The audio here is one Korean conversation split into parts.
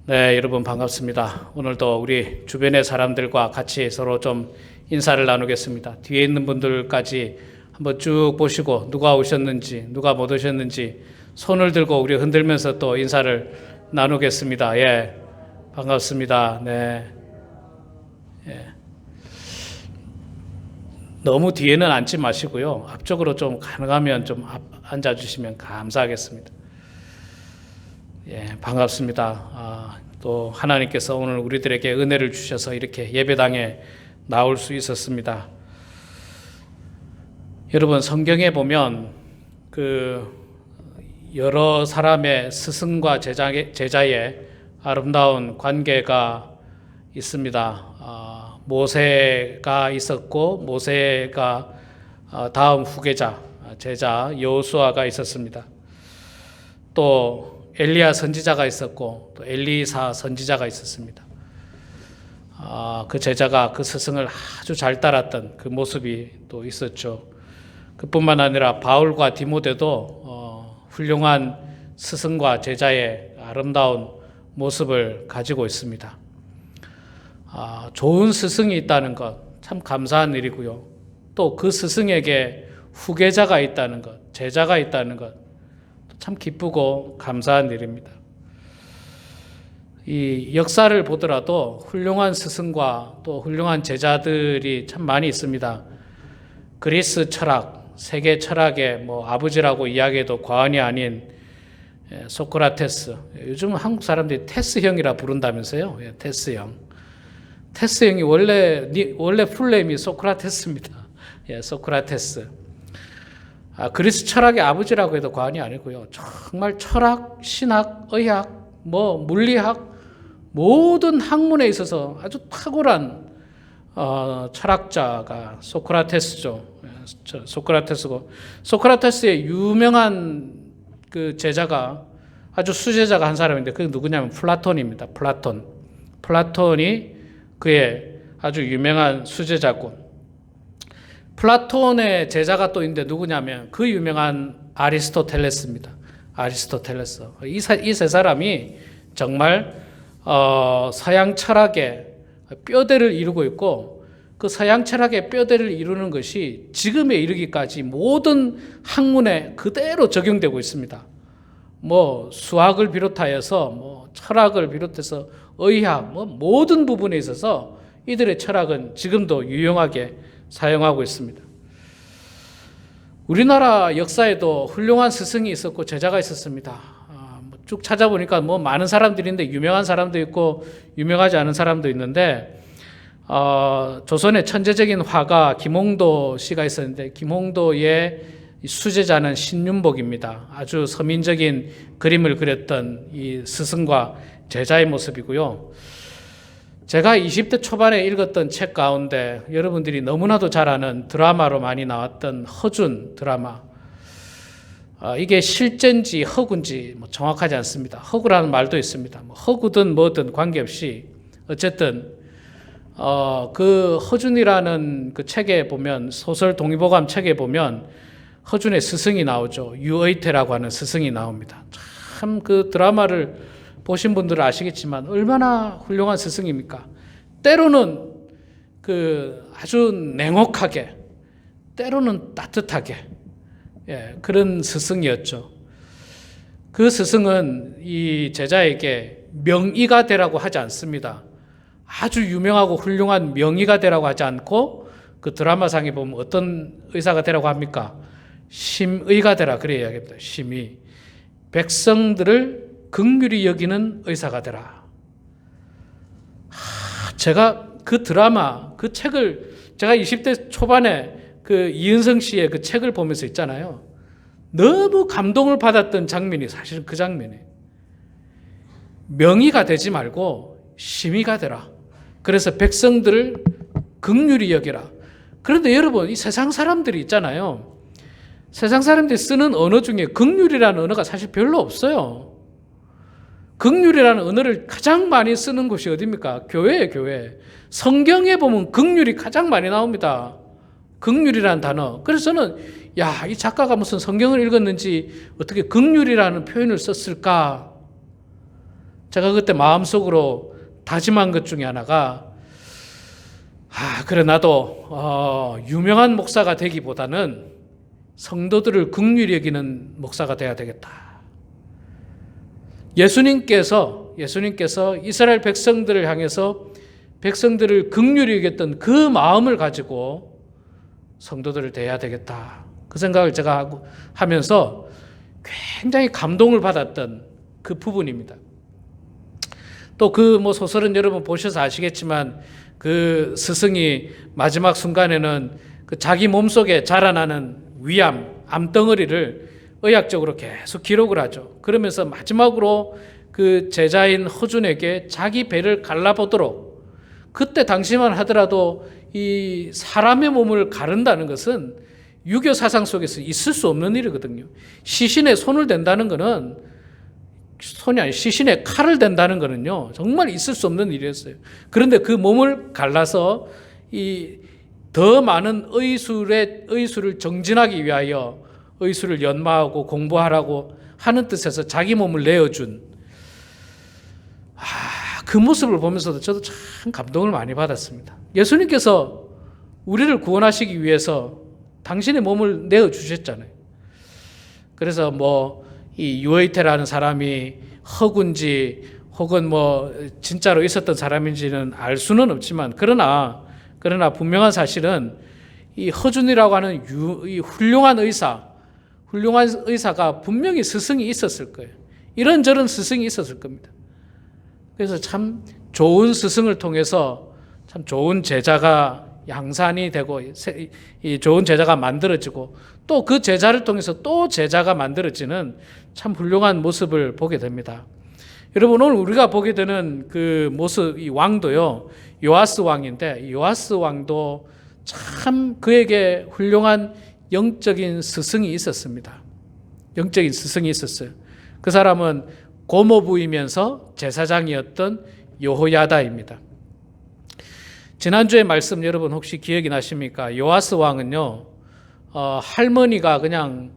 네, 여러분 반갑습니다. 오늘도 우리 주변의 사람들과 같이 서로 좀 인사를 나누겠습니다. 뒤에 있는 분들까지 한번 쭉 보시고 누가 오셨는지, 누가 못 오셨는지 손을 들고 우리 흔들면서 또 인사를 나누겠습니다. 예, 반갑습니다. 네. 예. 너무 뒤에는 앉지 마시고요. 앞쪽으로 좀 가능하면 좀 앉아주시면 감사하겠습니다. 예, 반갑습니다. 또 하나님께서 오늘 우리들에게 은혜를 주셔서 이렇게 예배당에 나올 수 있었습니다. 여러분, 성경에 보면 그 여러 사람의 스승과 제자의 아름다운 관계가 있습니다. 모세가 있었고 모세가 다음 후계자 제자 여호수아가 있었습니다. 또 엘리야 선지자가 있었고 또 엘리사 선지자가 있었습니다. 그 제자가 그 스승을 아주 잘 따랐던 그 모습이 또 있었죠. 그뿐만 아니라 바울과 디모데도 훌륭한 스승과 제자의 아름다운 모습을 가지고 있습니다. 좋은 스승이 있다는 것 참 감사한 일이고요. 또 그 스승에게 후계자가 있다는 것, 제자가 있다는 것 참 기쁘고 감사한 일입니다. 이 역사를 보더라도 훌륭한 스승과 또 훌륭한 제자들이 참 많이 있습니다. 그리스 철학, 세계 철학의 아버지라고 이야기해도 과언이 아닌 소크라테스, 요즘 한국 사람들이 테스 형이라 부른다면서요. 테스 형. 테스 형이 원래 풀네임이 소크라테스입니다. 소크라테스. 그리스 철학의 아버지라고 해도 과언이 아니고요. 정말 철학, 신학, 의학, 물리학 모든 학문에 있어서 아주 탁월한 철학자가 소크라테스죠. 소크라테스고 소크라테스의 유명한 그 제자가 아주 수제자가 한 사람인데 그게 누구냐면 플라톤입니다. 플라톤이 그의 아주 유명한 수제자고 플라톤의 제자가 또 있는데 누구냐면 그 유명한 아리스토텔레스입니다. 아리스토텔레스. 이 세 사람이 정말 서양 철학의 뼈대를 이루고 있고 그 서양 철학의 뼈대를 이루는 것이 지금에 이르기까지 모든 학문에 그대로 적용되고 있습니다. 수학을 비롯하여서 철학을 비롯해서 의학 모든 부분에 있어서 이들의 철학은 지금도 유용하게 사용하고 있습니다. 우리나라 역사에도 훌륭한 스승이 있었고 제자가 있었습니다. 쭉 찾아보니까 많은 사람들인데 유명한 사람도 있고 유명하지 않은 사람도 있는데 조선의 천재적인 화가 김홍도 씨가 있었는데 김홍도의 수제자는 신윤복입니다. 아주 서민적인 그림을 그렸던 이 스승과 제자의 모습이고요. 제가 20대 초반에 읽었던 책 가운데 여러분들이 너무나도 잘 아는 드라마로 많이 나왔던 허준 드라마. 이게 실제인지 허구인지 정확하지 않습니다. 허구라는 말도 있습니다. 허구든 뭐든 관계없이 어쨌든 그 허준이라는 그 책에 보면 소설 동의보감 책에 보면 허준의 스승이 나오죠. 유의태라고 하는 스승이 나옵니다. 참 그 드라마를 보신 분들은 아시겠지만 얼마나 훌륭한 스승입니까? 때로는 아주 냉혹하게, 때로는 따뜻하게, 그런 스승이었죠. 그 스승은 이 제자에게 명의가 되라고 하지 않습니다. 아주 유명하고 훌륭한 명의가 되라고 하지 않고 그 드라마상에 보면 어떤 의사가 되라고 합니까? 심의가 되라 그래 이야기합니다. 심의. 백성들을 긍휼히 여기는 의사가 되라. 제가 그 드라마, 그 책을 제가 20대 초반에 그 이은성 씨의 그 책을 보면서 있잖아요. 너무 감동을 받았던 장면이 사실은 그 장면이에요. 명의가 되지 말고 심의가 되라. 그래서 백성들을 긍휼히 여기라. 그런데 여러분, 이 세상 사람들이 있잖아요. 세상 사람들이 쓰는 언어 중에 긍휼이라는 언어가 사실 별로 없어요. 긍휼이라는 언어를 가장 많이 쓰는 곳이 어디입니까? 교회예요, 교회. 성경에 보면 긍휼이 가장 많이 나옵니다. 긍휼이라는 단어. 그래서 저는 이 작가가 무슨 성경을 읽었는지 어떻게 긍휼이라는 표현을 썼을까? 제가 그때 마음속으로 다짐한 것 중에 하나가 그래 나도 유명한 목사가 되기보다는 성도들을 긍휼히 여기는 목사가 돼야 되겠다. 예수님께서 이스라엘 백성들을 향해서 백성들을 긍휼히 여겼던 그 마음을 가지고 성도들을 대해야 되겠다. 그 생각을 제가 하면서 굉장히 감동을 받았던 그 부분입니다. 또 그 소설은 여러분 보셔서 아시겠지만 그 스승이 마지막 순간에는 그 자기 몸속에 자라나는 위암, 암덩어리를 의학적으로 계속 기록을 하죠. 그러면서 마지막으로 그 제자인 허준에게 자기 배를 갈라보도록, 그때 당시만 하더라도 이 사람의 몸을 가른다는 것은 유교 사상 속에서 있을 수 없는 일이거든요. 시신에 손을 댄다는 것은 손이 아니 시신에 칼을 댄다는 것은요 정말 있을 수 없는 일이었어요. 그런데 그 몸을 갈라서 이 더 많은 의술을 정진하기 위하여 의술을 연마하고 공부하라고 하는 뜻에서 자기 몸을 내어준 그 모습을 보면서도 저도 참 감동을 많이 받았습니다. 예수님께서 우리를 구원하시기 위해서 당신의 몸을 내어주셨잖아요. 그래서 이 유의태라는 사람이 허구인지 혹은 진짜로 있었던 사람인지는 알 수는 없지만 그러나 분명한 사실은 이 허준이라고 하는 이 훌륭한 의사가 분명히 스승이 있었을 거예요. 이런저런 스승이 있었을 겁니다. 그래서 참 좋은 스승을 통해서 참 좋은 제자가 양산이 되고 이 좋은 제자가 만들어지고 또 그 제자를 통해서 또 제자가 만들어지는 참 훌륭한 모습을 보게 됩니다. 여러분 오늘 우리가 보게 되는 그 모습, 이 왕도요 요아스 왕인데, 요아스 왕도 참 그에게 훌륭한 영적인 스승이 있었습니다. 영적인 스승이 있었어요. 그 사람은 고모부이면서 제사장이었던 여호야다입니다. 지난주에 말씀 여러분 혹시 기억이 나십니까? 요아스 왕은요 할머니가 그냥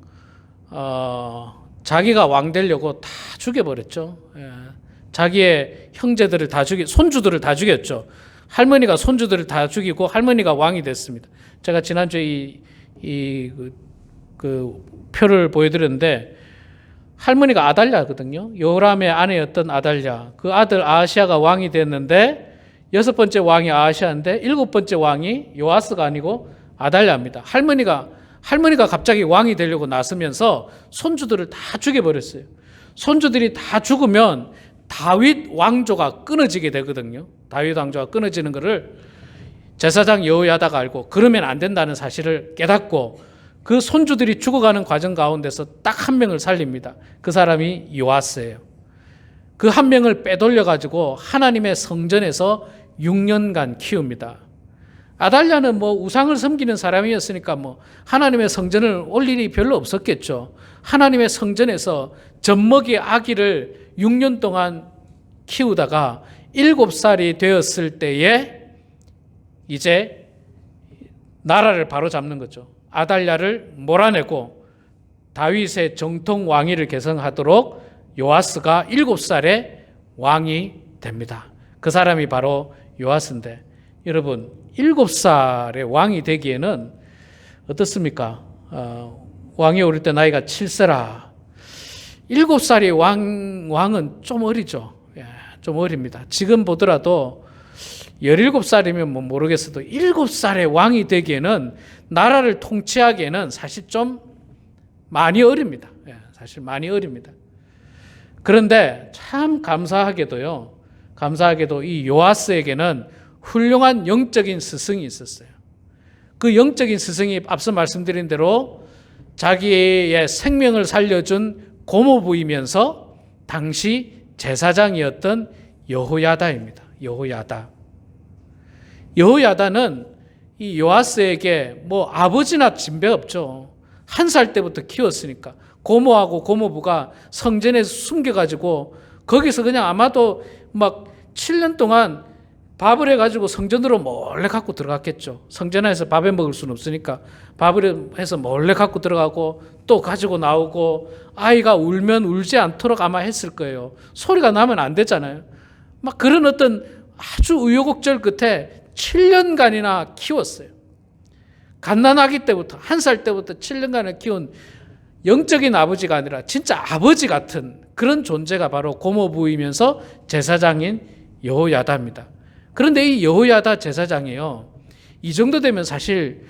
자기가 왕 되려고 다 죽여버렸죠. 자기의 형제들을 다 손주들을 다 죽였죠. 할머니가 손주들을 다 죽이고 할머니가 왕이 됐습니다. 제가 지난주에 그 표를 보여드렸는데 할머니가 아달랴거든요. 요람의 아내였던 아달랴. 그 아들 아하시아가 왕이 됐는데 6번째 왕이 아하시아인데 7번째 왕이 요아스가 아니고 아달랴입니다. 할머니가 갑자기 왕이 되려고 나서면서 손주들을 다 죽여버렸어요. 손주들이 다 죽으면 다윗 왕조가 끊어지게 되거든요. 다윗 왕조가 끊어지는 것을 제사장 여호야다가 알고 그러면 안 된다는 사실을 깨닫고 그 손주들이 죽어가는 과정 가운데서 딱 한 명을 살립니다. 그 사람이 요아스예요. 그 한 명을 빼돌려가지고 하나님의 성전에서 6년간 키웁니다. 아달랴는 우상을 섬기는 사람이었으니까 하나님의 성전을 올 일이 별로 없었겠죠. 하나님의 성전에서 젖먹이 아기를 6년 동안 키우다가 7살이 되었을 때에 이제 나라를 바로잡는 거죠. 아달랴를 몰아내고 다윗의 정통 왕위를 계승하도록 요아스가 7살에 왕이 됩니다. 그 사람이 바로 요아스인데 여러분 7살에 왕이 되기에는 어떻습니까? 왕이 오를 때 나이가 7세라. 7살이 왕은 좀 어리죠. 좀 어립니다. 지금 보더라도 17살이면 모르겠어도 7살에 왕이 되기에는 나라를 통치하기에는 사실 좀 많이 어립니다. 사실 많이 어립니다. 그런데 참 감사하게도 이 요아스에게는 훌륭한 영적인 스승이 있었어요. 그 영적인 스승이 앞서 말씀드린 대로 자기의 생명을 살려준 고모부이면서 당시 제사장이었던 여호야다입니다. 여호야다는 이 요아스에게 아버지나 진배 없죠. 1살 때부터 키웠으니까 고모하고 고모부가 성전에서 숨겨가지고 거기서 그냥 아마도 7년 동안 밥을 해가지고 성전으로 몰래 갖고 들어갔겠죠. 성전 안에서 밥해 먹을 수는 없으니까 밥을 해서 몰래 갖고 들어가고 붓도 가지고 나오고 아이가 울면 울지 않도록 아마 했을 거예요. 소리가 나면 안 되잖아요. 막 그런 어떤 아주 우여곡절 끝에 7년간이나 키웠어요. 갓난아기 때부터 1살 때부터 7년간을 키운 영적인 아버지가 아니라 진짜 아버지 같은 그런 존재가 바로 고모부이면서 제사장인 여호야다입니다. 그런데 이 여호야다 제사장이요, 이 정도 되면 사실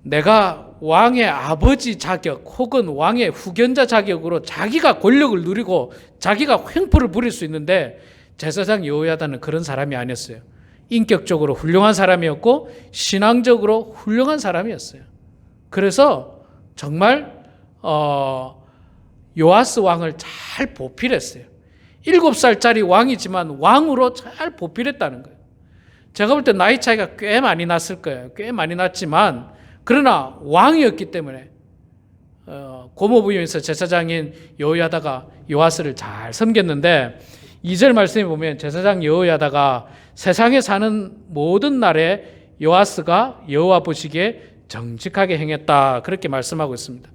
내가 왕의 아버지 자격 혹은 왕의 후견자 자격으로 자기가 권력을 누리고 자기가 횡포를 부릴 수 있는데, 제사장 여호야다는 그런 사람이 아니었어요. 인격적으로 훌륭한 사람이었고 신앙적으로 훌륭한 사람이었어요. 그래서 정말 요아스 왕을 잘 보필했어요. 7살짜리 왕이지만 왕으로 잘 보필했다는 거예요. 제가 볼 때 나이 차이가 꽤 많이 났을 거예요. 꽤 많이 났지만 그러나 왕이었기 때문에 고모부이면서 제사장인 여호야다가 요아스를 잘 섬겼는데, 2절 말씀에 보면 제사장 여호야다가 세상에 사는 모든 날에 요아스가 여호와 보시기에 정직하게 행했다, 그렇게 말씀하고 있습니다.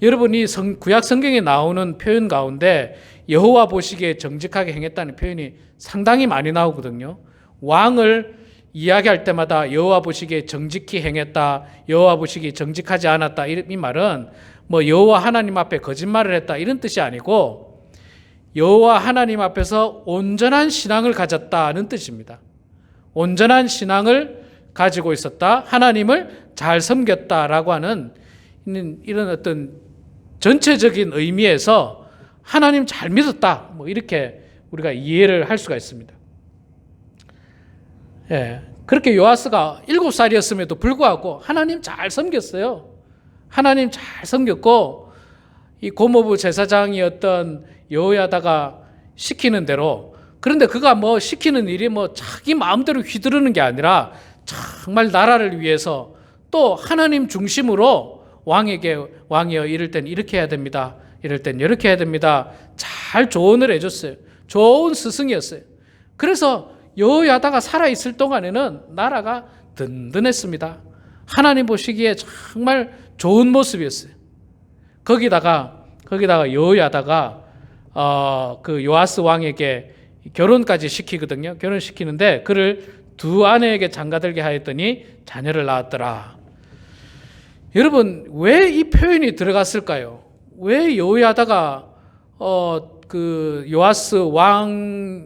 여러분이 구약 성경에 나오는 표현 가운데 여호와 보시기에 정직하게 행했다는 표현이 상당히 많이 나오거든요. 왕을 이야기할 때마다 여호와 보시기에 정직히 행했다, 여호와 보시기에 정직하지 않았다, 이 말은 뭐 여호와 하나님 앞에 거짓말을 했다 이런 뜻이 아니고 여호와 하나님 앞에서 온전한 신앙을 가졌다는 뜻입니다. 온전한 신앙을 가지고 있었다, 하나님을 잘 섬겼다라고 하는 이런 어떤 전체적인 의미에서 하나님 잘 믿었다, 뭐 이렇게 우리가 이해를 할 수가 있습니다. 예, 그렇게 요아스가 7살이었음에도 불구하고 하나님 잘 섬겼어요. 하나님 잘 섬겼고, 이 고모부 제사장이었던 여호야다가 시키는 대로, 그런데 그가 뭐 시키는 일이 뭐 자기 마음대로 휘두르는 게 아니라 정말 나라를 위해서 또 하나님 중심으로 왕에게 왕이여 이럴 땐 이렇게 해야 됩니다, 이럴 땐 이렇게 해야 됩니다, 잘 조언을 해줬어요. 좋은 스승이었어요. 그래서 여호야다가 살아있을 동안에는 나라가 든든했습니다. 하나님 보시기에 정말 좋은 모습이었어요. 거기다가 여호야다가 그 요아스 왕에게 결혼까지 시키거든요. 결혼시키는데 그를 두 아내에게 장가들게 하였더니 자녀를 낳았더라. 여러분, 왜 이 표현이 들어갔을까요? 왜 여호야다가 그 요아스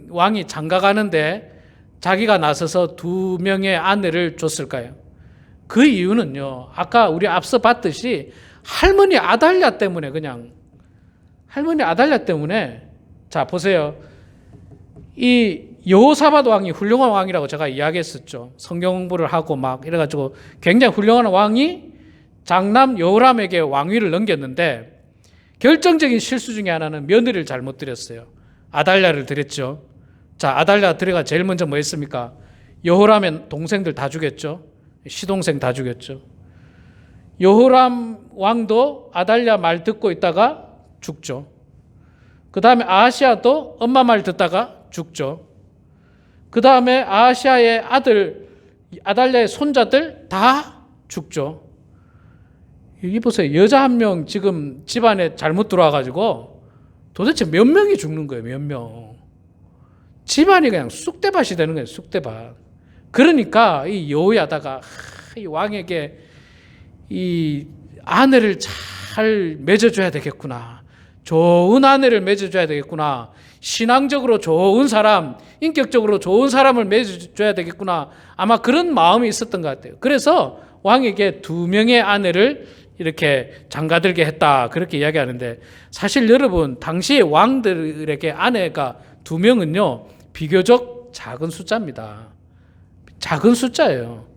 왕이 장가가는데 자기가 나서서 2명의 아내를 줬을까요? 그 이유는요, 아까 우리 앞서 봤듯이 할머니 아달랴 때문에, 할머니 아달랴 때문에. 자, 보세요. 이 여호사밧 왕이 훌륭한 왕이라고 제가 이야기했었죠. 성경 공부를 하고 막 이래가지고 굉장히 훌륭한 왕이 장남 여호람에게 왕위를 넘겼는데, 결정적인 실수 중에 하나는 며느리를 잘못 드렸어요. 아달랴를 드렸죠. 자, 아달랴 드려가 제일 먼저 뭐 했습니까? 여호람의 동생들 다 죽였죠. 시동생 다 죽였죠. 여호람 왕도 아달랴 말 듣고 있다가 죽죠. 그 다음에 아하시아도 엄마 말 듣다가 죽죠. 그 다음에 아하시아의 아들 아달랴의 손자들 다 죽죠. 여기 보세요. 여자 한 명 지금 집안에 잘못 들어와가지고 도대체 몇 명이 죽는 거예요. 몇 명. 집안이 그냥 쑥대밭이 되는 거예요. 쑥대밭. 그러니까 이 여호야다가 이 왕에게 이 아내를 잘 맺어줘야 되겠구나, 좋은 아내를 맺어줘야 되겠구나, 신앙적으로 좋은 사람, 인격적으로 좋은 사람을 맺어줘야 되겠구나, 아마 그런 마음이 있었던 것 같아요. 그래서 왕에게 2명의 아내를 이렇게 장가들게 했다, 그렇게 이야기하는데, 사실 여러분 당시의 왕들에게 아내가 2명은요 비교적 작은 숫자입니다. 작은 숫자예요.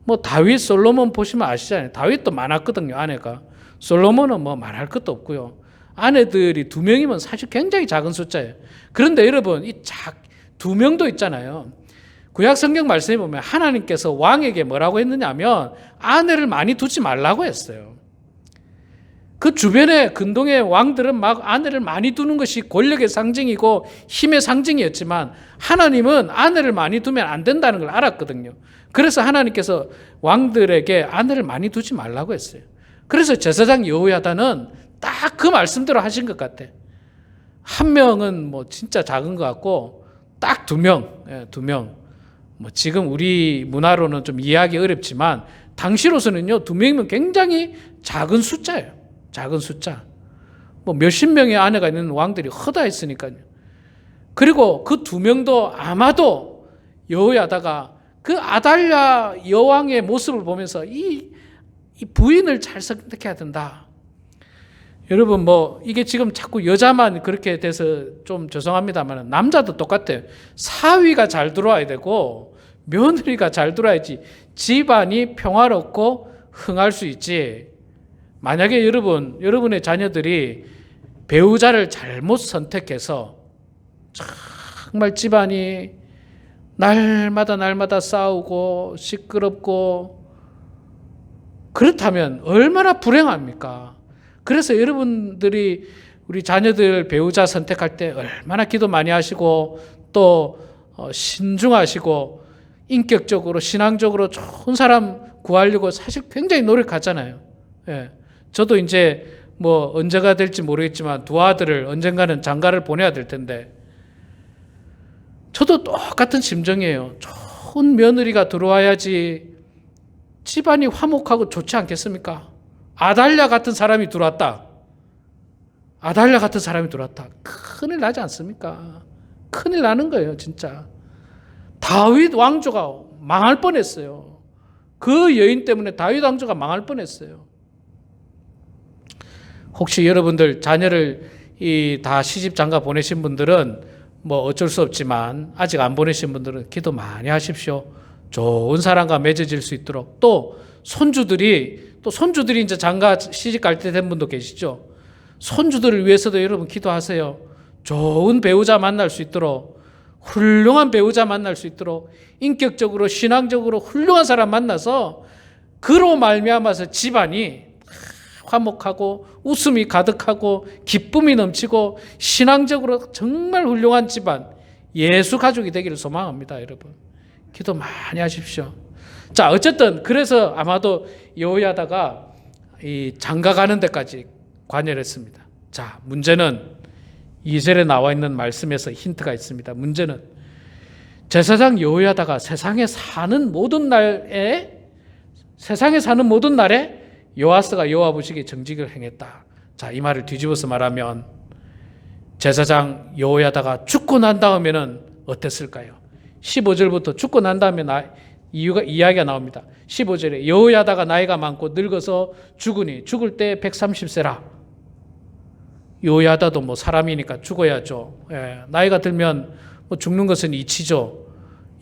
뭐 다윗, 솔로몬 보시면 아시잖아요. 다윗도 많았거든요, 아내가. 솔로몬은 뭐 말할 것도 없고요. 아내들이 2명이면 사실 굉장히 작은 숫자예요. 그런데 여러분, 이 2명도 있잖아요. 구약 성경 말씀에 보면 하나님께서 왕에게 뭐라고 했느냐면 아내를 많이 두지 말라고 했어요. 그 주변에 근동의 왕들은 막 아내를 많이 두는 것이 권력의 상징이고 힘의 상징이었지만 하나님은 아내를 많이 두면 안 된다는 걸 알았거든요. 그래서 하나님께서 왕들에게 아내를 많이 두지 말라고 했어요. 그래서 제사장 여호야다는 딱 그 말씀대로 하신 것 같아. 한 명은 뭐 진짜 작은 것 같고 딱 두 명, 두 명. 뭐 지금 우리 문화로는 좀 이해하기 어렵지만 당시로서는요, 두 명이면 굉장히 작은 숫자예요. 작은 숫자. 뭐 몇십 명의 아내가 있는 왕들이 허다했으니까요. 그리고 그 두 명도 아마도 여호야다가 그 아달랴 여왕의 모습을 보면서 이 부인을 잘 선택해야 된다. 여러분 뭐 이게 지금 자꾸 여자만 그렇게 돼서 좀 죄송합니다만 남자도 똑같아요. 사위가 잘 들어와야 되고 며느리가 잘 들어와야지 집안이 평화롭고 흥할 수 있지. 만약에 여러분의 자녀들이 배우자를 잘못 선택해서 정말 집안이 날마다 싸우고 시끄럽고 그렇다면 얼마나 불행합니까? 그래서 여러분들이 우리 자녀들 배우자 선택할 때 얼마나 기도 많이 하시고 또 신중하시고 인격적으로 신앙적으로 좋은 사람 구하려고 사실 굉장히 노력하잖아요. 예. 저도 이제 뭐 언제가 될지 모르겠지만 두 아들을 언젠가는 장가를 보내야 될 텐데 저도 똑같은 심정이에요. 좋은 며느리가 들어와야지 집안이 화목하고 좋지 않겠습니까? 아달랴 같은 사람이 들어왔다. 아달랴 같은 사람이 들어왔다. 큰일 나지 않습니까? 큰일 나는 거예요, 진짜. 다윗 왕조가 망할 뻔했어요. 그 여인 때문에 다윗 왕조가 망할 뻔했어요. 혹시 여러분들 자녀를 다 시집 장가 보내신 분들은 뭐 어쩔 수 없지만 아직 안 보내신 분들은 기도 많이 하십시오. 좋은 사람과 맺어질 수 있도록. 또 손주들이 이제 장가 시집 갈 때 된 분도 계시죠. 손주들을 위해서도 여러분 기도하세요. 좋은 배우자 만날 수 있도록, 훌륭한 배우자 만날 수 있도록, 인격적으로 신앙적으로 훌륭한 사람 만나서 그로 말미암아서 집안이 화목하고 웃음이 가득하고 기쁨이 넘치고 신앙적으로 정말 훌륭한 집안, 예수 가족이 되기를 소망합니다. 여러분 기도 많이 하십시오. 자, 어쨌든 그래서 아마도 여호야다가 이 장가 가는 데까지 관여를 했습니다. 자, 문제는 2절에 나와 있는 말씀에서 힌트가 있습니다. 문제는 제사장 여호야다가 세상에 사는 모든 날에 요아스가 여호와 보시기에 정직을 행했다. 자, 이 말을 뒤집어서 말하면 제사장 여호야다가 죽고 난 다음에는 어땠을까요? 15절부터 죽고 난 다음에 이야기가 나옵니다. 15절에 여호야다가 나이가 많고 늙어서 죽으니 죽을 때 130세라. 여호야다도 뭐 사람이니까 죽어야죠. 나이가 들면 뭐 죽는 것은 이치죠.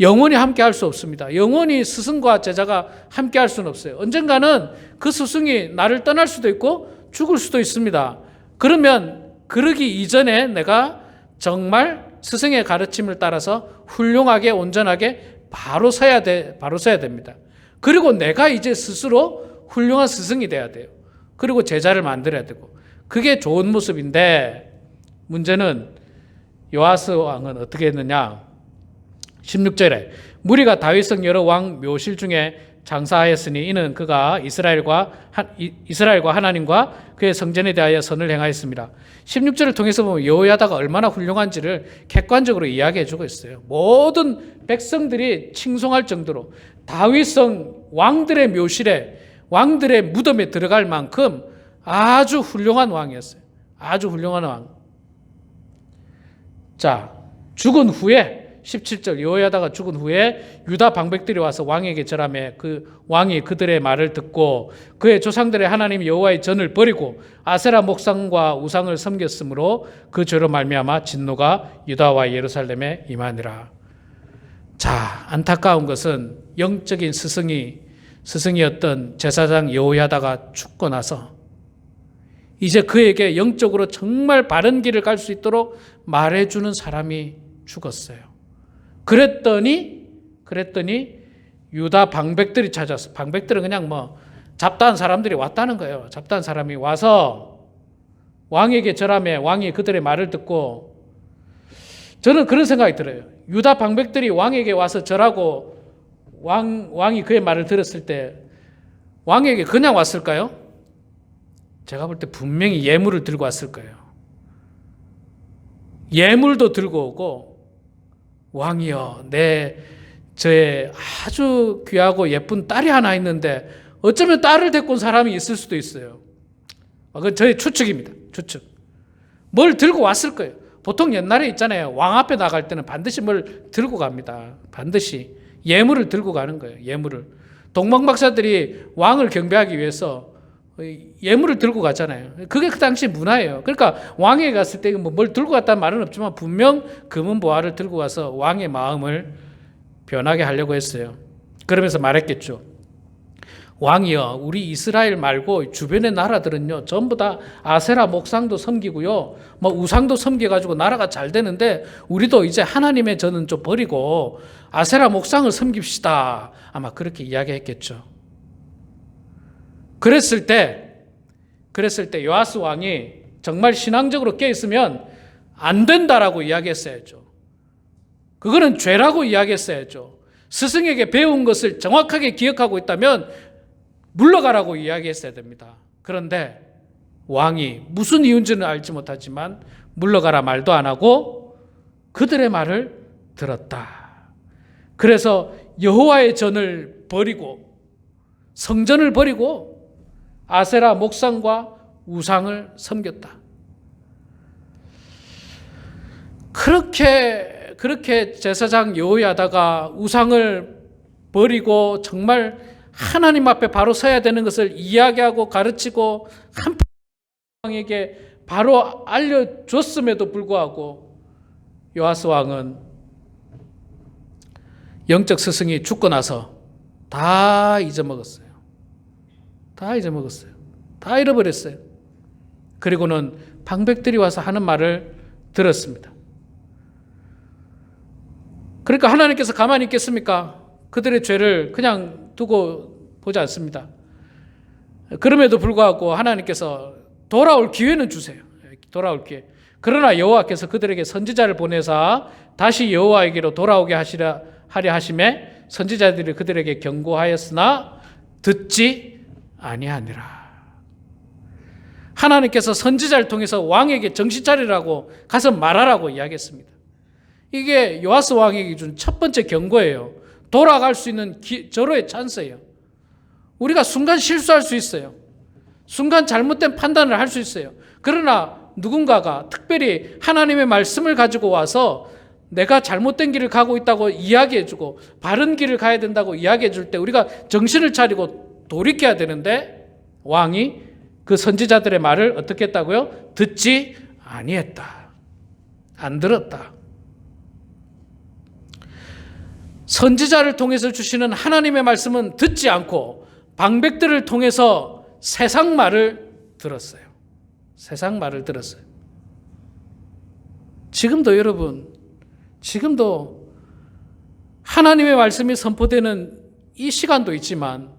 영원히 함께 할 수 없습니다. 영원히 스승과 제자가 함께 할 수는 없어요. 언젠가는 그 스승이 나를 떠날 수도 있고 죽을 수도 있습니다. 그러면 그러기 이전에 내가 정말 스승의 가르침을 따라서 훌륭하게 온전하게 바로 서야 됩니다. 그리고 내가 이제 스스로 훌륭한 스승이 돼야 돼요. 그리고 제자를 만들어야 되고 그게 좋은 모습인데 문제는 요아스 왕은 어떻게 했느냐? 16절에 무리가 다윗성 여러 왕 묘실 중에 장사하였으니 이는 그가 이스라엘과 하나님과 그의 성전에 대하여 선을 행하였습니다. 16절을 통해서 보면 여호야다가 얼마나 훌륭한지를 객관적으로 이야기해 주고 있어요. 모든 백성들이 칭송할 정도로 다윗성 왕들의 묘실에 왕들의 무덤에 들어갈 만큼 아주 훌륭한 왕이었어요. 아주 훌륭한 왕. 자, 죽은 후에 17절 여호야다가 죽은 후에 유다 방백들이 와서 왕에게 절하며 그 왕이 그들의 말을 듣고 그의 조상들의 하나님 여호와의 전을 버리고 아세라 목상과 우상을 섬겼으므로 그 죄로 말미암아 진노가 유다와 예루살렘에 임하니라. 자, 안타까운 것은 영적인 스승이었던 제사장 여호야다가 죽고 나서 이제 그에게 영적으로 정말 바른 길을 갈 수 있도록 말해주는 사람이 죽었어요. 그랬더니 유다 방백들이 찾아서, 방백들은 그냥 뭐 잡다한 사람들이 왔다는 거예요. 잡다한 사람이 와서 왕에게 절하며 왕이 그들의 말을 듣고, 저는 그런 생각이 들어요. 유다 방백들이 왕에게 와서 절하고 왕이 그의 말을 들었을 때 왕에게 그냥 왔을까요? 제가 볼 때 분명히 예물을 들고 왔을 거예요. 예물도 들고 오고, 왕이여, 저의 아주 귀하고 예쁜 딸이 하나 있는데 어쩌면 딸을 데리고 온 사람이 있을 수도 있어요. 그건 저의 추측입니다. 추측. 뭘 들고 왔을 거예요. 보통 옛날에 있잖아요. 왕 앞에 나갈 때는 반드시 뭘 들고 갑니다. 반드시 예물을 들고 가는 거예요. 예물을. 동방박사들이 왕을 경배하기 위해서 예물을 들고 갔잖아요. 그게 그 당시 문화예요. 그러니까 왕에게 갔을 때 뭘 들고 갔다는 말은 없지만 분명 금은 보화를 들고 가서 왕의 마음을 변하게 하려고 했어요. 그러면서 말했겠죠. 왕이여, 우리 이스라엘 말고 주변의 나라들은요, 전부 다 아세라 목상도 섬기고요, 우상도 섬겨가지고 나라가 잘 되는데, 우리도 이제 하나님의 전은 좀 버리고 아세라 목상을 섬깁시다. 아마 그렇게 이야기했겠죠. 그랬을 때 요아스 왕이 정말 신앙적으로 깨있으면 안 된다라고 이야기했어야죠. 그거는 죄라고 이야기했어야죠. 스승에게 배운 것을 정확하게 기억하고 있다면 물러가라고 이야기했어야 됩니다. 그런데 왕이 무슨 이유인지는 알지 못하지만 물러가라 말도 안 하고 그들의 말을 들었다. 그래서 여호와의 전을 버리고 성전을 버리고 아세라 목상과 우상을 섬겼다. 그렇게 제사장 여호야다가 우상을 버리고 정말 하나님 앞에 바로 서야 되는 것을 이야기하고 가르치고 한 왕에게 바로 알려줬음에도 불구하고 요아스 왕은 영적 스승이 죽고 나서 다 잊어먹었어요. 다 잃어버렸어요. 그리고는 방백들이 와서 하는 말을 들었습니다. 그러니까 하나님께서 가만히 있겠습니까? 그들의 죄를 그냥 두고 보지 않습니다. 그럼에도 불구하고 하나님께서 돌아올 기회는 주세요. 돌아올 기회. 그러나 여호와께서 그들에게 선지자를 보내사 다시 여호와에게로 돌아오게 하려 하심에 선지자들이 그들에게 경고하였으나 듣지 아니하니라. 하나님께서 선지자를 통해서 왕에게 정신 차리라고 가서 말하라고 이야기했습니다. 이게 요아스 왕에게 준 첫 번째 경고예요. 돌아갈 수 있는 절호의 찬스예요. 우리가 순간 실수할 수 있어요. 순간 잘못된 판단을 할 수 있어요. 그러나 누군가가 특별히 하나님의 말씀을 가지고 와서 내가 잘못된 길을 가고 있다고 이야기해주고 바른 길을 가야 된다고 이야기해줄 때 우리가 정신을 차리고 돌이켜야 되는데 왕이 그 선지자들의 말을 어떻게 했다고요? 듣지 아니했다. 안 들었다. 선지자를 통해서 주시는 하나님의 말씀은 듣지 않고 방백들을 통해서 세상 말을 들었어요. 세상 말을 들었어요. 지금도 여러분, 지금도 하나님의 말씀이 선포되는 이 시간도 있지만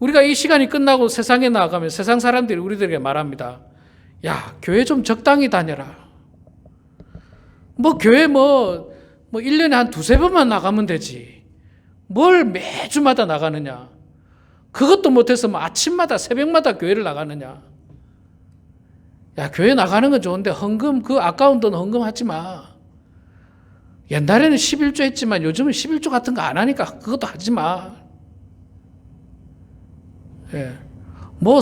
우리가 이 시간이 끝나고 세상에 나가면 세상 사람들이 우리들에게 말합니다. 야, 교회 좀 적당히 다녀라. 교회 1년에 한 두세 번만 나가면 되지. 뭘 매주마다 나가느냐. 그것도 못해서 아침마다 새벽마다 교회를 나가느냐. 야, 교회 나가는 건 좋은데 헌금, 그 아까운 돈 헌금하지 마. 옛날에는 11조 했지만 요즘은 11조 같은 거 안 하니까 그것도 하지 마. 예.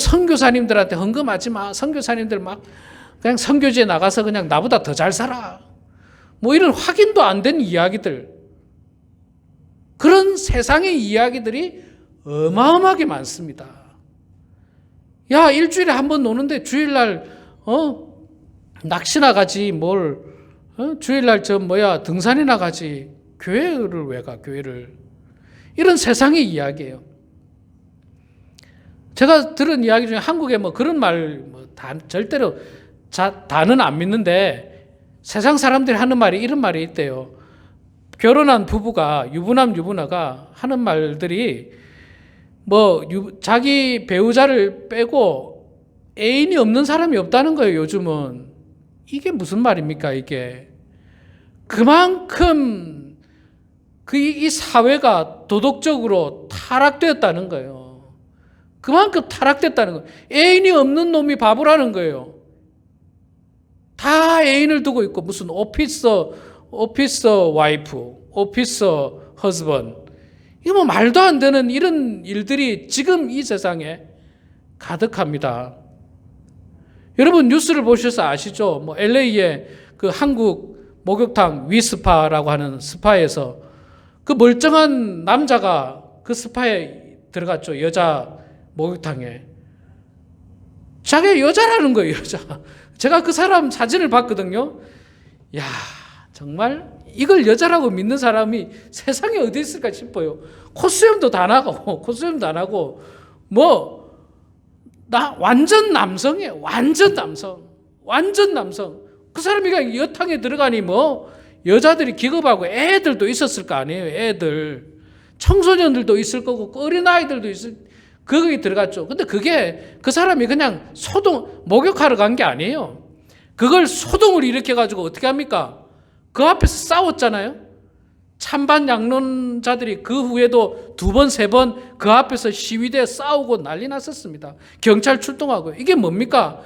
선교사님들한테 헌금하지 마. 선교사님들 그냥 선교지에 나가서 그냥 나보다 더 잘 살아. 이런 확인도 안 된 이야기들. 그런 세상의 이야기들이 어마어마하게 많습니다. 야, 일주일에 한 번 노는데 주일날 낚시나 가지 주일날 등산이나 가지 교회를 왜 가? 교회를. 이런 세상의 이야기예요. 제가 들은 이야기 중에 한국에 그런 말 절대로 다는 안 믿는데 세상 사람들이 하는 말이 이런 말이 있대요. 결혼한 부부가 유부남 유부녀가 하는 말들이 자기 배우자를 빼고 애인이 없는 사람이 없다는 거예요. 요즘은. 이게 무슨 말입니까? 이게 그만큼 이 사회가 도덕적으로 타락되었다는 거예요. 그만큼 타락됐다는 거예요. 애인이 없는 놈이 바보라는 거예요. 다 애인을 두고 있고 무슨 오피서 와이프, 오피서 허즈번, 이거 뭐 말도 안 되는 이런 일들이 지금 이 세상에 가득합니다. 여러분 뉴스를 보셔서 아시죠? 뭐 LA의 그 한국 목욕탕 위스파라고 하는 스파에서 그 멀쩡한 남자가 그 스파에 들어갔죠. 여자 목욕탕에. 자기가 여자라는 거예요, 여자. 제가 그 사람 사진을 봤거든요. 야, 정말 이걸 여자라고 믿는 사람이 세상에 어디 있을까 싶어요. 콧수염도 다 나가고, 콧수염도 안 하고, 나 완전 남성이에요. 완전 남성. 완전 남성. 그 사람이 그냥 여탕에 들어가니 여자들이 기겁하고 애들도 있었을 거 아니에요. 애들. 청소년들도 있을 거고, 어린아이들도 거기 들어갔죠. 근데 그게 그 사람이 그냥 목욕하러 간 게 아니에요. 그걸 소동을 일으켜가지고 어떻게 합니까? 그 앞에서 싸웠잖아요. 찬반 양론자들이 그 후에도 2번, 3번 그 앞에서 시위대 싸우고 난리 났었습니다. 경찰 출동하고. 이게 뭡니까?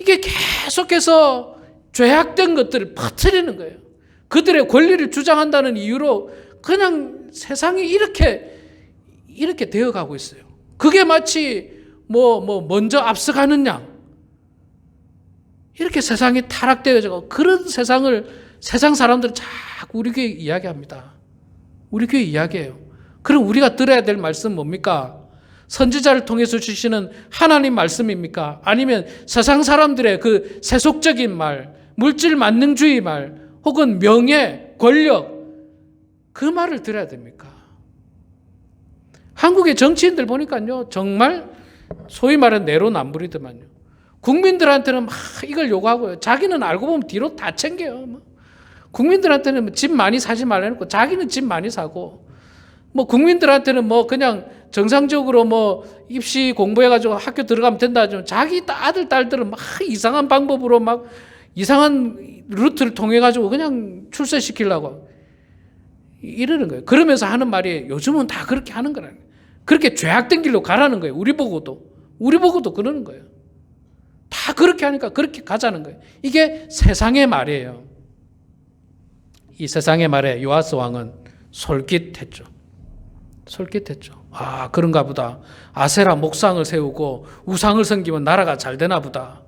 이게 계속해서 죄악된 것들을 퍼뜨리는 거예요. 그들의 권리를 주장한다는 이유로 그냥 세상이 이렇게 되어가고 있어요. 그게 마치 먼저 앞서가는 양, 이렇게 세상이 타락되어지고, 그런 세상 사람들은 자꾸 우리 교회 이야기합니다. 우리 교회 이야기해요. 그럼 우리가 들어야 될 말씀 뭡니까? 선지자를 통해서 주시는 하나님 말씀입니까? 아니면 세상 사람들의 그 세속적인 말, 물질 만능주의 말, 혹은 명예, 권력, 그 말을 들어야 됩니까? 한국의 정치인들 보니까요, 정말 소위 말하는 내로남불이더만요. 국민들한테는 막 이걸 요구하고요. 자기는 알고 보면 뒤로 다 챙겨요. 국민들한테는 집 많이 사지 말라놓고 자기는 집 많이 사고, 국민들한테는 그냥 정상적으로 입시 공부해가지고 학교 들어가면 된다 하지만 자기 아들, 딸들은 막 이상한 방법으로 막 이상한 루트를 통해가지고 그냥 출세시키려고 이러는 거예요. 그러면서 하는 말이 요즘은 다 그렇게 하는 거라는 거예요. 그렇게 죄악된 길로 가라는 거예요. 우리 보고도 그러는 거예요. 다 그렇게 하니까 그렇게 가자는 거예요. 이게 세상의 말이에요. 이 세상의 말에 요아스 왕은 솔깃했죠. 아, 그런가 보다. 아세라 목상을 세우고 우상을 섬기면 나라가 잘 되나 보다.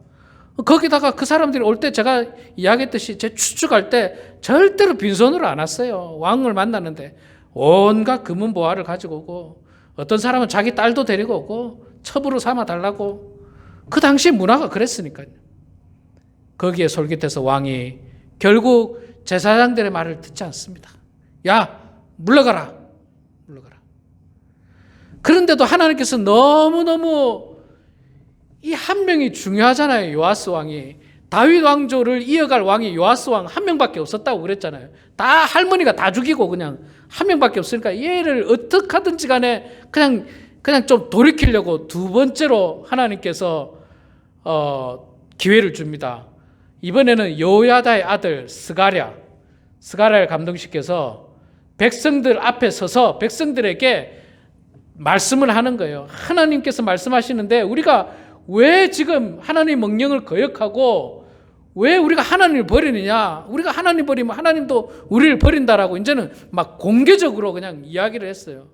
거기다가 그 사람들이 올 때 제가 이야기했듯이 제 추측할 때 절대로 빈손으로 안 왔어요. 왕을 만나는데 온갖 금은 보화를 가지고 오고, 어떤 사람은 자기 딸도 데리고 오고 첩으로 삼아 달라고. 그 당시 문화가 그랬으니까요. 거기에 솔깃해서 왕이 결국 제사장들의 말을 듣지 않습니다. 야, 물러가라. 그런데도 하나님께서 너무너무 이 한 명이 중요하잖아요. 요아스 왕이. 다윗 왕조를 이어갈 왕이 요아스 왕 한 명밖에 없었다고 그랬잖아요. 다 할머니가 다 죽이고 그냥 한 명밖에 없으니까 얘를 어떻게 하든지 간에 그냥 좀 돌이키려고 2번째로 하나님께서 기회를 줍니다. 이번에는 여호야다의 아들 스가랴를 감동시켜서 백성들 앞에 서서 백성들에게 말씀을 하는 거예요. 하나님께서 말씀하시는데 우리가 왜 지금 하나님의 명령을 거역하고 왜 우리가 하나님을 버리느냐? 우리가 하나님 버리면 하나님도 우리를 버린다라고 이제는 막 공개적으로 그냥 이야기를 했어요.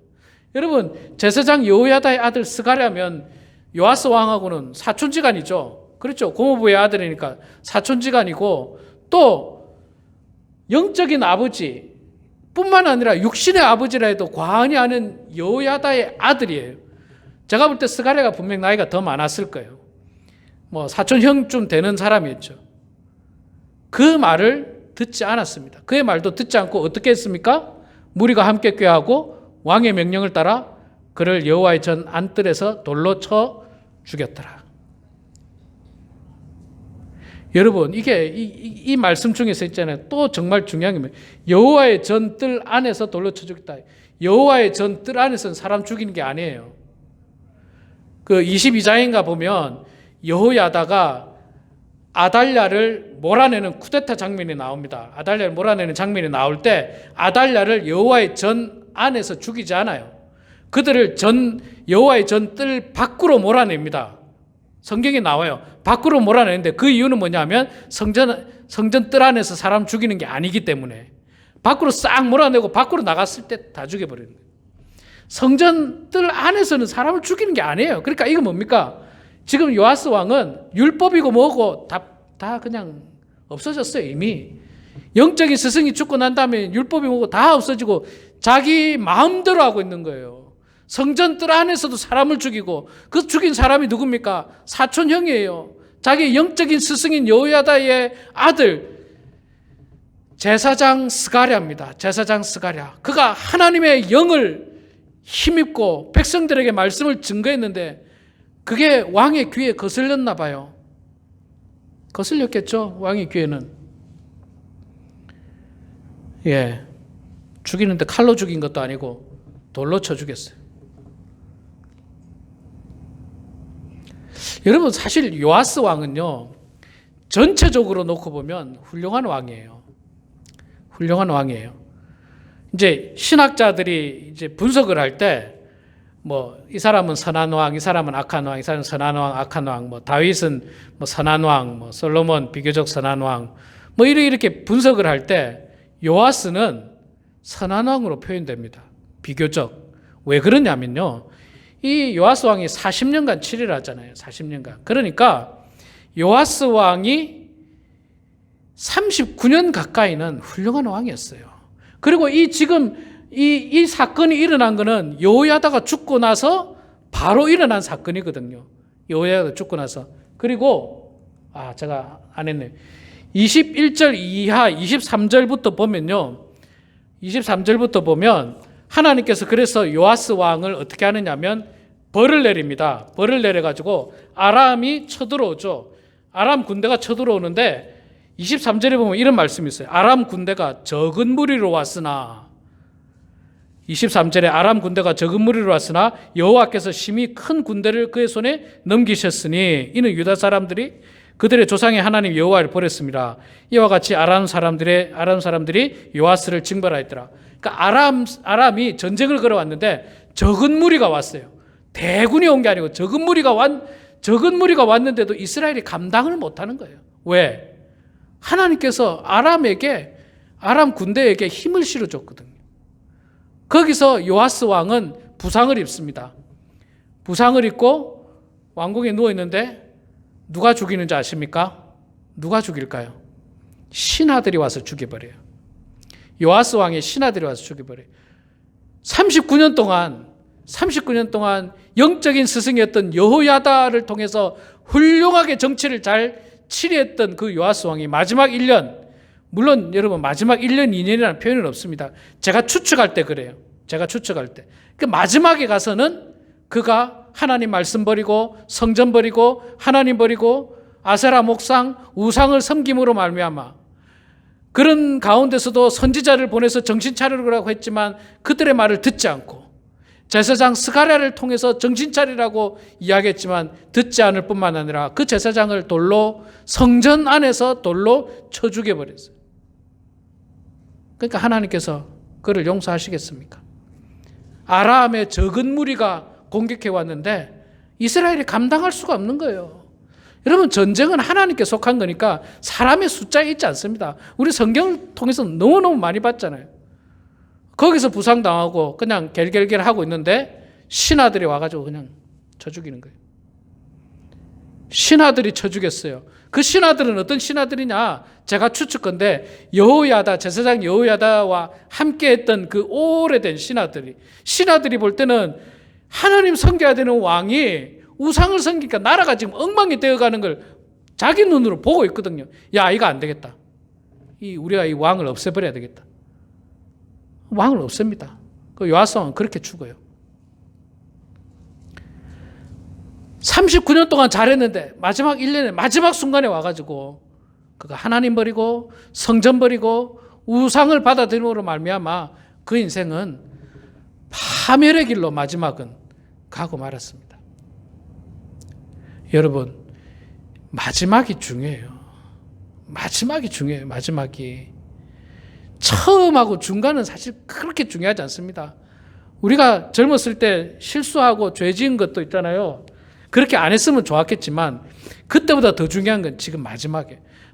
여러분, 제사장 여호야다의 아들 스가랴면 요아스 왕하고는 사촌지간이죠. 그렇죠. 고모부의 아들이니까 사촌지간이고, 또 영적인 아버지 뿐만 아니라 육신의 아버지라 해도 과언이 아닌 여호야다의 아들이에요. 제가 볼 때 스가랴가 분명 나이가 더 많았을 거예요. 사촌형쯤 되는 사람이었죠. 그 말을 듣지 않았습니다. 그의 말도 듣지 않고 어떻게 했습니까? 무리가 함께 꾀하고 왕의 명령을 따라 그를 여호와의 전 안뜰에서 돌로 쳐 죽였더라. 여러분, 이게 이 말씀 중에서 있잖아요. 또 정말 중요한 게 여호와의 전 뜰 안에서 돌로 쳐 죽였다. 여호와의 전 뜰 안에서는 사람 죽이는 게 아니에요. 그 22장인가 보면 여호야다가 아달랴를 몰아내는 쿠데타 장면이 나옵니다. 아달랴를 몰아내는 장면이 나올 때 아달랴를 여호와의 전 안에서 죽이지 않아요. 그들을 여호와의 전 뜰 밖으로 몰아냅니다. 성경에 나와요. 밖으로 몰아내는데 그 이유는 뭐냐면 성전 뜰 안에서 사람 죽이는 게 아니기 때문에 밖으로 싹 몰아내고 밖으로 나갔을 때 다 죽여버리는 거예요. 성전 뜰 안에서는 사람을 죽이는 게 아니에요. 그러니까 이거 뭡니까? 지금 요아스 왕은 율법이고 뭐고 다 그냥 없어졌어요. 이미 영적인 스승이 죽고 난 다음에 율법이 뭐고 다 없어지고 자기 마음대로 하고 있는 거예요. 성전 뜰 안에서도 사람을 죽이고 그 죽인 사람이 누굽니까? 사촌형이에요. 자기 영적인 스승인 여호야다의 아들 제사장 스가랴입니다. 제사장 스가랴. 그가 하나님의 영을 힘입고 백성들에게 말씀을 증거했는데 그게 왕의 귀에 거슬렸나 봐요. 거슬렸겠죠. 왕의 귀에는. 예, 죽이는데 칼로 죽인 것도 아니고 돌로 쳐 죽였어요. 여러분 사실 요아스 왕은요 전체적으로 놓고 보면 훌륭한 왕이에요. 훌륭한 왕이에요. 이제 신학자들이 이제 분석을 할 때 뭐 이 사람은 선한 왕, 이 사람은 악한 왕, 이 사람은 선한 왕, 악한 왕, 뭐 다윗은 뭐 선한 왕, 뭐 솔로몬 비교적 선한 왕, 뭐 이렇게 분석을 할 때 요아스는 선한 왕으로 표현됩니다. 비교적. 왜 그러냐면요. 이 요아스 왕이 40년간 치리를 하잖아요. 40년간. 그러니까 요아스 왕이 39년 가까이는 훌륭한 왕이었어요. 그리고 이 사건이 일어난 거는 여호야다가 죽고 나서 바로 일어난 사건이거든요. 여호야다가 죽고 나서. 그리고 제가 안 했네. 21절 이하 23절부터 보면요. 23절부터 보면 하나님께서 그래서 요아스 왕을 어떻게 하느냐면 벌을 내립니다. 벌을 내려가지고 아람이 쳐들어오죠. 아람 군대가 쳐들어오는데 23절에 보면 이런 말씀이 있어요. 아람 군대가 적은 무리로 왔으나 23절에 아람 군대가 적은 무리로 왔으나 여호와께서 심히 큰 군대를 그의 손에 넘기셨으니 이는 유다 사람들이 그들의 조상의 하나님 여호와를 버렸습니다. 이와 같이 아람 사람들이 요아스를 징벌하였더라. 그러니까 아람이 전쟁을 걸어왔는데 적은 무리가 왔어요. 대군이 온 게 아니고 적은 무리가 왔는데도 이스라엘이 감당을 못하는 거예요. 왜? 하나님께서 아람 군대에게 힘을 실어줬거든요. 거기서 요아스 왕은 부상을 입습니다. 부상을 입고 왕궁에 누워있는데 누가 죽이는지 아십니까? 누가 죽일까요? 신하들이 와서 죽여버려요. 요아스 왕의 신하들이 와서 죽여버려요. 39년 동안 영적인 스승이었던 여호야다를 통해서 훌륭하게 정치를 잘 치리했던 그 요아스 왕이 마지막 1년, 물론 여러분 마지막 1년, 2년이라는 표현은 없습니다. 제가 추측할 때 그래요. 그 마지막에 가서는 그가 하나님 말씀 버리고 성전 버리고 하나님 버리고 아세라 목상 우상을 섬김으로 말미암아 그런 가운데서도 선지자를 보내서 정신 차리라고 했지만 그들의 말을 듣지 않고 제사장 스가랴를 통해서 정신 차리라고 이야기했지만 듣지 않을 뿐만 아니라 그 제사장을 성전 안에서 돌로 쳐 죽여버렸어요. 그러니까 하나님께서 그를 용서하시겠습니까? 아람의 적은 무리가 공격해 왔는데 이스라엘이 감당할 수가 없는 거예요. 여러분 전쟁은 하나님께 속한 거니까 사람의 숫자에 있지 않습니다. 우리 성경을 통해서 너무너무 많이 봤잖아요. 거기서 부상당하고 그냥 겔겔겔 하고 있는데 신하들이 와가지고 그냥 쳐 죽이는 거예요. 신하들이 쳐 죽였어요. 그 신하들은 어떤 신하들이냐? 제가 추측건데 제사장 여호야다와 함께했던 그 오래된 신하들이 볼 때는 하나님 섬겨야 되는 왕이 우상을 섬기니까 나라가 지금 엉망이 되어가는 걸 자기 눈으로 보고 있거든요. 야, 이거 안 되겠다. 우리가 이 왕을 없애버려야 되겠다. 왕을 없앱니다. 그 요아스 왕은 그렇게 죽어요. 39년 동안 잘했는데 마지막 1년에 마지막 순간에 와가지고 그가 하나님 버리고 성전 버리고 우상을 받아들임으로 말미암아 그 인생은 파멸의 길로 마지막은 가고 말았습니다. 여러분 마지막이 중요해요. 마지막이 처음하고 중간은 사실 그렇게 중요하지 않습니다. 우리가 젊었을 때 실수하고 죄 지은 것도 있잖아요. 그렇게 안 했으면 좋았겠지만 그때보다 더 중요한 건 지금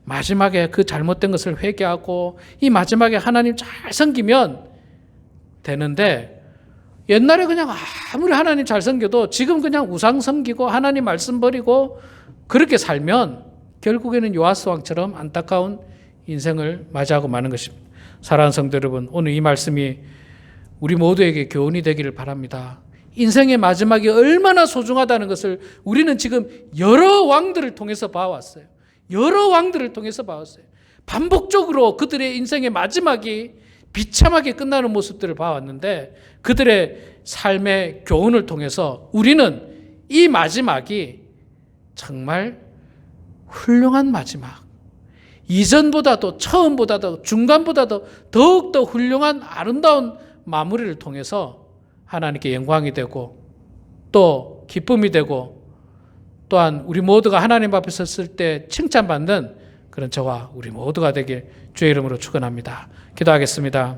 마지막에 그 잘못된 것을 회개하고 이 마지막에 하나님 잘 섬기면 되는데, 옛날에 그냥 아무리 하나님 잘 섬겨도 지금 그냥 우상 섬기고 하나님 말씀 버리고 그렇게 살면 결국에는 요아스 왕처럼 안타까운 인생을 맞이하고 마는 것입니다. 사랑하는 성도 여러분, 오늘 이 말씀이 우리 모두에게 교훈이 되기를 바랍니다. 인생의 마지막이 얼마나 소중하다는 것을 우리는 지금 여러 왕들을 통해서 봐왔어요. 반복적으로 그들의 인생의 마지막이 비참하게 끝나는 모습들을 봐왔는데, 그들의 삶의 교훈을 통해서 우리는 이 마지막이 정말 훌륭한 마지막, 이전보다도 처음보다도 중간보다도 더욱더 훌륭한 아름다운 마무리를 통해서 하나님께 영광이 되고 또 기쁨이 되고, 또한 우리 모두가 하나님 앞에 섰을 때 칭찬받는 그런 저와 우리 모두가 되길 주의 이름으로 축원합니다. 기도하겠습니다.